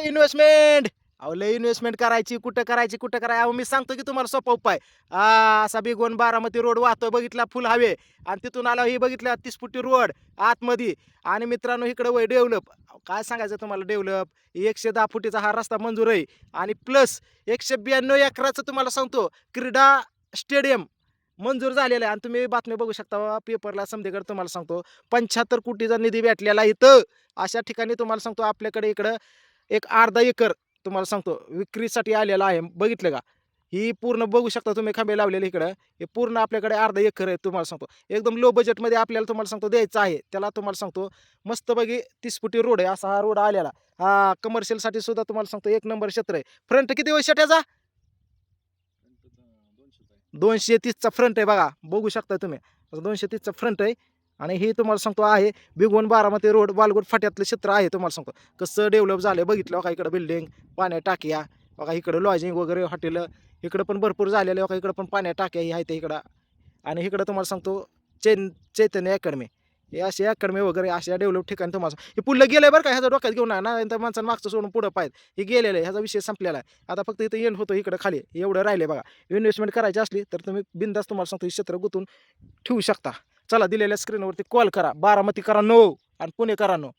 Investment. अहो लय investment करायची, कुठं करायची, कुठं करायची. अहो मी सांगतो की तुम्हाला सोपा उपाय. असा बिगवण बारामती रोड वाहतोय बघितला फुल हायवे आणि तिथून आला ही बघितला 30 फुटी रोड आतमध्ये आणि मित्रांनो इकडे वय डेव्हलप. काय सांगायचं तुम्हाला डेव्हलप. 110 फुटीचा हा रस्ता मंजूर आहे आणि प्लस 192 एकराचं तुम्हाला सांगतो क्रीडा स्टेडियम मंजूर झालेलं आहे आणि तुम्ही बातमी बघू शकता पेपरला समधीकडे तुम्हाला सांगतो 75 कोटीचा निधी भेटलेला इथं. अशा ठिकाणी तुम्हाला सांगतो आपल्याकडे इकडं एक अर्धा एकर तुम्हाला सांगतो विक्रीसाठी आलेला आहे. बघितलं का? ही पूर्ण बघू शकता तुम्ही खांबे लावलेले इकडं. हे पूर्ण आपल्याकडे अर्धा एकर आहे तुम्हाला सांगतो. एकदम लो बजेटमध्ये आपल्याला तुम्हाला सांगतो द्यायचं आहे. त्याला तुम्हाला सांगतो मस्तपैकी 30 फुटी रोड आहे. असा हा रोड आलेला. हा कमर्शियलसाठी सुद्धा तुम्हाला सांगतो एक नंबर क्षेत्र आहे. फ्रंट किती वर्ष त्याचा? 230चा फ्रंट आहे बघा. बघू शकता तुम्ही. 230चा फ्रंट आहे आणि हे तुम्हाला सांगतो आहे भिगवण बारामती रोड वालगुट फाट्यातलं क्षेत्र आहे तुम्हाला सांगतो. कसं डेव्हलप झालं बघितलं का इकडं बिल्डिंग, पाण्या टाक्या, बघा इकडं लॉजिंग वगैरे हॉटेल इकडं पण भरपूर झालेलं आहे. बघा इकडं पण पाण्या टाक्या ही आहेत इकडं आणि इकडं तुम्हाला सांगतो चैतन्य अकॅडमी. हे अशी अकॅडमी वगैरे अशा डेव्हलप ठिकाणी तुम्हाला हे पुढलं गेलंय बरं का ह्याचा डोक्यात घेऊन ना तर माणसानं मागचं सोडून पुढं पाहिजे. हे गेलेलं आहे ह्याचा विषय संपलेला आहे. आता फक्त इथं एंड होतो इकडं खाली एवढं राहिले बघा. इन्व्हेस्टमेंट करायची असली तर तुम्ही बिनधास्त तुम्हाला सांगतो हे क्षेत्र गुंतवून ठेवू शकता. चला दिलेल्या स्क्रीनवरती कॉल करा. बारामतीकरांनो आणि पुणेकरांनो.